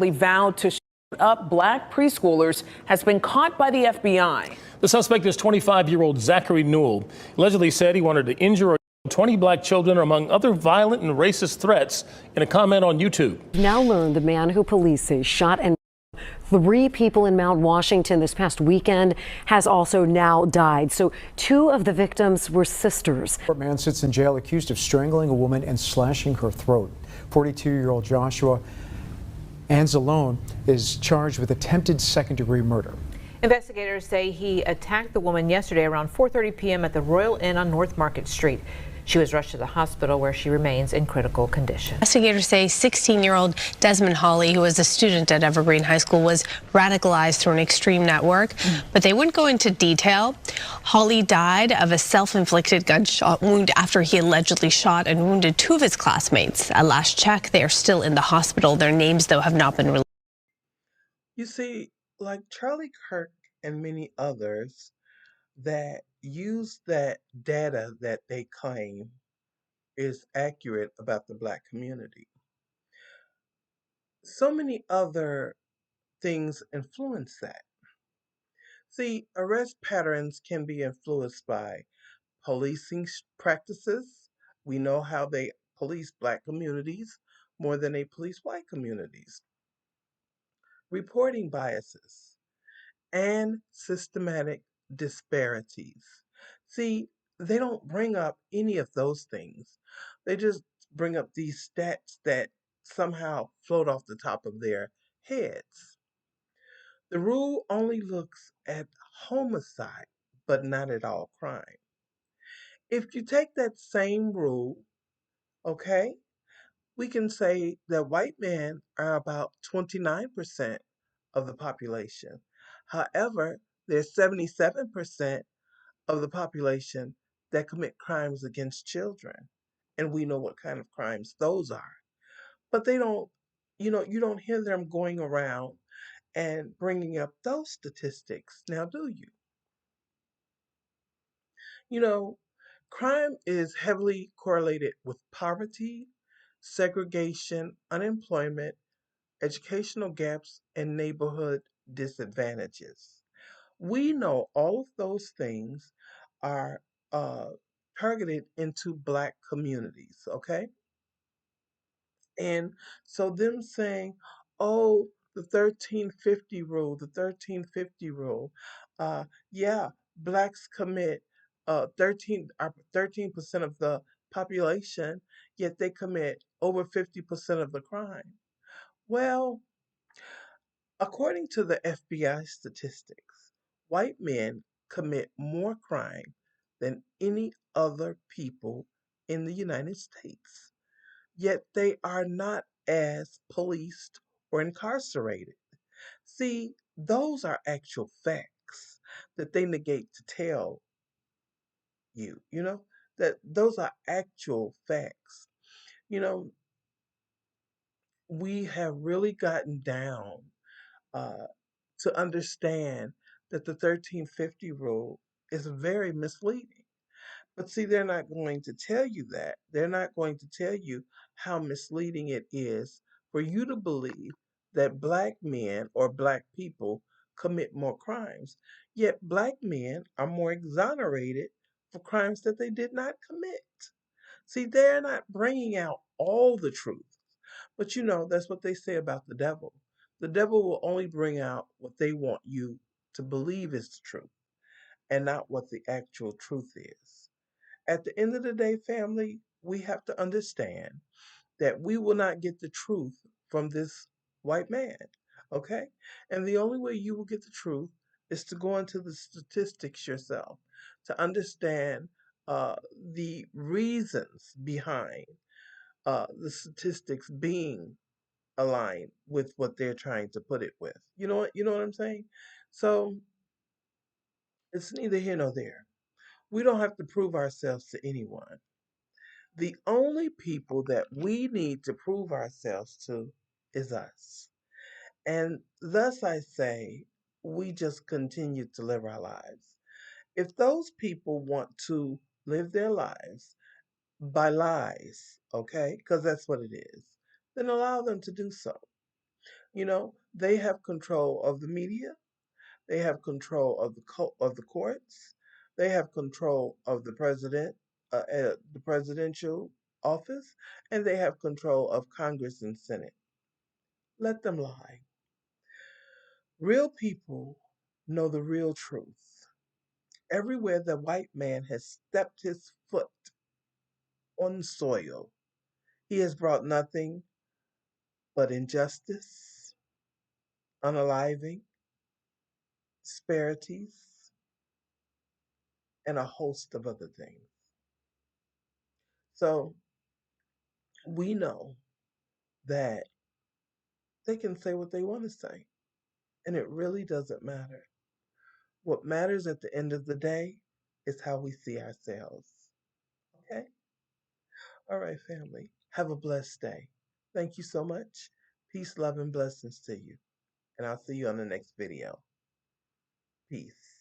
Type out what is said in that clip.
Vowed to shoot up black preschoolers has been caught by the FBI. The suspect is 25-year-old Zachary Newell. Allegedly said he wanted to injure or 20 black children, among other violent and racist threats, in a comment on YouTube. Now learned the man who police say shot and 3 people in Mount Washington this past weekend has also now died. So 2 of the victims were sisters. A man sits in jail accused of strangling a woman and slashing her throat. 42-year-old Joshua Anzalone is charged with attempted second-degree murder. Investigators say he attacked the woman yesterday around 4:30 p.m. at the Royal Inn on North Market Street. She was rushed to the hospital where she remains in critical condition. Investigators say 16-year-old Desmond Hawley, who was a student at Evergreen High School, was radicalized through an extreme network, but they wouldn't go into detail. Hawley died of a self-inflicted gunshot wound after he allegedly shot and wounded 2 of his classmates. At last check, they are still in the hospital. Their names, though, have not been released. You see, like Charlie Kirk and many others that use that data that they claim is accurate about the black community, so many other things influence that. See, arrest patterns can be influenced by policing practices. We know how they police black communities more than they police white communities. Reporting biases and systematic disparities. See, they don't bring up any of those things. They just bring up these stats that somehow float off the top of their heads. The rule only looks at homicide, but not at all crime. If you take that same rule, okay, we can say that white men are about 29% of the population. However, there's 77% of the population that commit crimes against children. And we know what kind of crimes those are. But they don't, you don't hear them going around and bringing up those statistics. Now, do you? You know, crime is heavily correlated with poverty, segregation, unemployment, educational gaps, and neighborhood disadvantages. We know all of those things are targeted into black communities, okay? And so them saying, oh, the 1350 rule, yeah, blacks commit 13% of the population, yet they commit over 50% of the crime. Well, according to the FBI statistics, white men commit more crime than any other people in the United States, yet they are not as policed or incarcerated. See, those are actual facts that they negate to tell you, that those are actual facts. You know, we have really gotten down uh, to understand that the 1350 rule is very misleading. But see, they're not going to tell you that. They're not going to tell you how misleading it is for you to believe that black men or black people commit more crimes. Yet black men are more exonerated for crimes that they did not commit. See, they're not bringing out all the truth, But you know, that's what they say about the devil. The devil will only bring out what they want you to believe is the truth and not what the actual truth is. At the end of the day, family, we have to understand that we will not get the truth from this white man. Okay? And the only way you will get the truth is to go into the statistics yourself, to understand the reasons behind the statistics being aligned with what they're trying to put it with. You know what I'm saying? So it's neither here nor there. We don't have to prove ourselves to anyone. The only people that we need to prove ourselves to is us. And thus I say, we just continue to live our lives. If those people want to live their lives by lies, okay, because that's what it is, then allow them to do so. You know, they have control of the media. They have control of the courts. They have control of the presidential office, and they have control of Congress and Senate. Let them lie. Real people know the real truth. Everywhere the white man has stepped his foot on soil, he has brought nothing but injustice, unaliving, disparities, and a host of other things. So we know that they can say what they want to say, and it really doesn't matter. What matters at the end of the day is how we see ourselves. Okay? All right, family. Have a blessed day. Thank you so much. Peace, love, and blessings to you. And I'll see you on the next video. Peace.